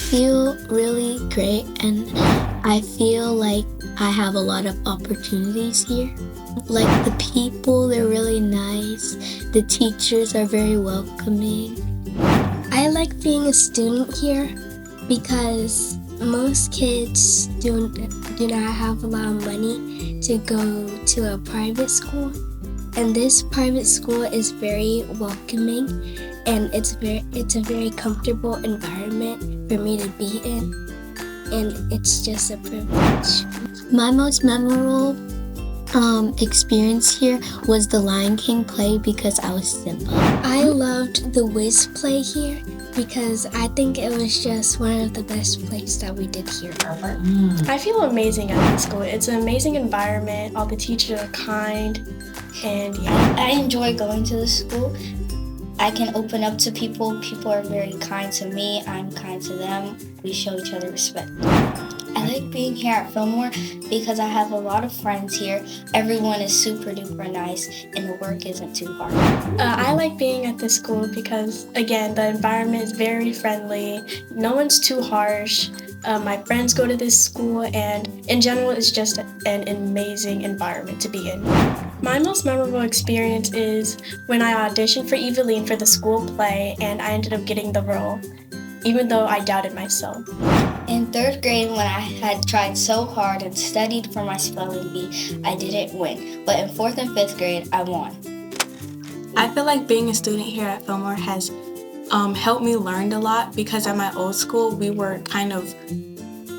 feel really great, and I feel like I have a lot of opportunities here. Like the people, they're really nice. The teachers are very welcoming. I like being a student here because most kids do not have a lot of money to go to a private school. And this private school is very welcoming, and it's a very comfortable environment for me to be in, and it's just a privilege. My most memorable experience here was the Lion King play because I was Simba. I loved the Wiz play here because I think it was just one of the best plays that we did here. I feel amazing at this school. It's an amazing environment. All the teachers are kind, and I enjoy going to the school. I can open up to people. People are very kind to me. I'm kind to them. We show each other respect. I like being here at Philmore because I have a lot of friends here. Everyone is super duper nice and the work isn't too hard. I like being at this school because, again, the environment is very friendly. No one's too harsh. My friends go to this school, and in general, it's just an amazing environment to be in. My most memorable experience is when I auditioned for Eveline for the school play, and I ended up getting the role, even though I doubted myself. In 3rd grade, when I had tried so hard and studied for my spelling bee, I didn't win. But in 4th and 5th grade, I won. I feel like being a student here at Philmore has helped me learn a lot because at my old school, we were kind of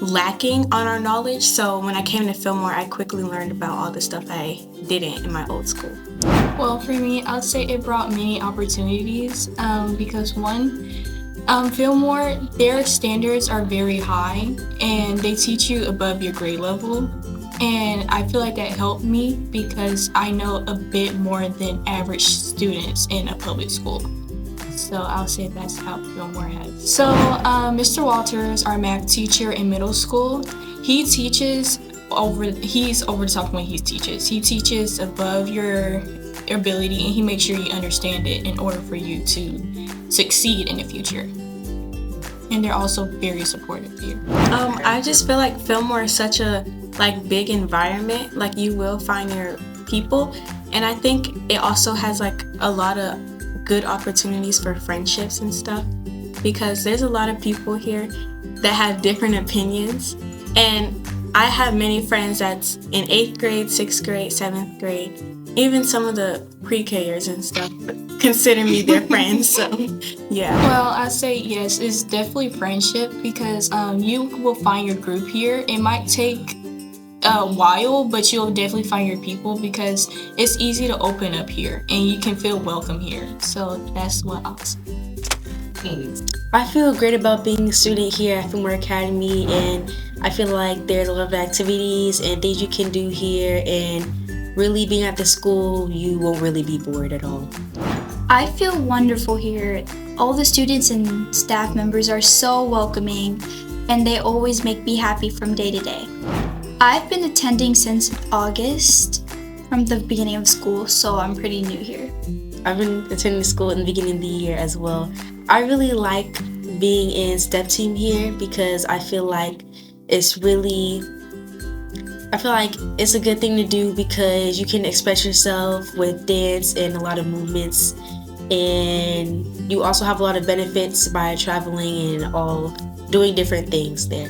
lacking on our knowledge. So when I came to Philmore, I quickly learned about all the stuff I didn't in my old school. Well, for me, I would say it brought many opportunities because one, Philmore, their standards are very high and they teach you above your grade level. And I feel like that helped me because I know a bit more than average students in a public school. So I'll say that's how Philmore has. So Mr. Walters, our math teacher in middle school, he's over the top when he teaches. He teaches above your ability and he makes sure you understand it in order for you to succeed in the future. And they're also very supportive here. I just feel like Philmore is such a big environment. Like you will find your people, and I think it also has a lot of good opportunities for friendships and stuff because there's a lot of people here that have different opinions, and I have many friends that's in 8th grade, 6th grade, 7th grade, even some of the pre-Kers and stuff consider me their friends, so yeah. Well, I say yes, it's definitely friendship because you will find your group here. It might take a while, but you'll definitely find your people because it's easy to open up here and you can feel welcome here. So that's what I'll say. I feel great about being a student here at Philmore Academy, and I feel like there's a lot of activities and things you can do here, and really being at the school, you won't really be bored at all. I feel wonderful here. All the students and staff members are so welcoming, and they always make me happy from day to day. I've been attending since August from the beginning of school, so I'm pretty new here. I've been attending school in the beginning of the year as well. I really like being in STEP team here because I feel like it's a good thing to do because you can express yourself with dance and a lot of movements, and you also have a lot of benefits by traveling and all doing different things there.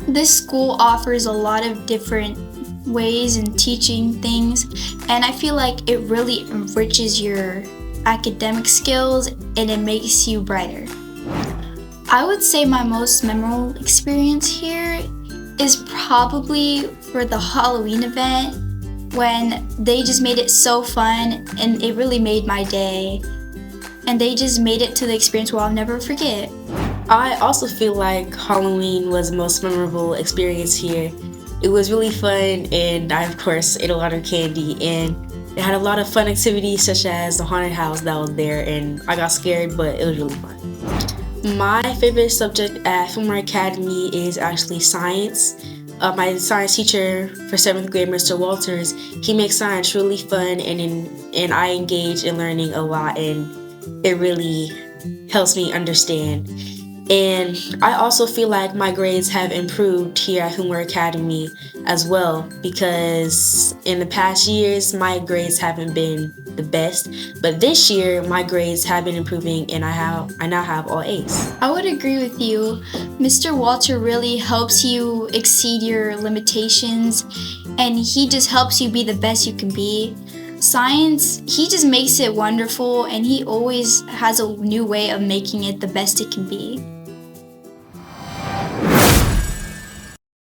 This school offers a lot of different ways in teaching things, and I feel like it really enriches your academic skills and it makes you brighter. I would say my most memorable experience here is probably for the Halloween event when they just made it so fun and it really made my day, and they just made it to the experience where I'll never forget. I also feel like Halloween was the most memorable experience here. It was really fun, and I of course ate a lot of candy, and it had a lot of fun activities such as the haunted house that was there, and I got scared, but it was really fun. My favorite subject at Philmore Academy is actually science. My science teacher for 7th grade, Mr. Walters, he makes science really fun, and I engage in learning a lot, and it really helps me understand. And I also feel like my grades have improved here at Philmore Academy as well, because in the past years, my grades haven't been the best. But this year, my grades have been improving, and I now have all A's. I would agree with you. Mr. Walter really helps you exceed your limitations, and he just helps you be the best you can be. Science, he just makes it wonderful, and he always has a new way of making it the best it can be.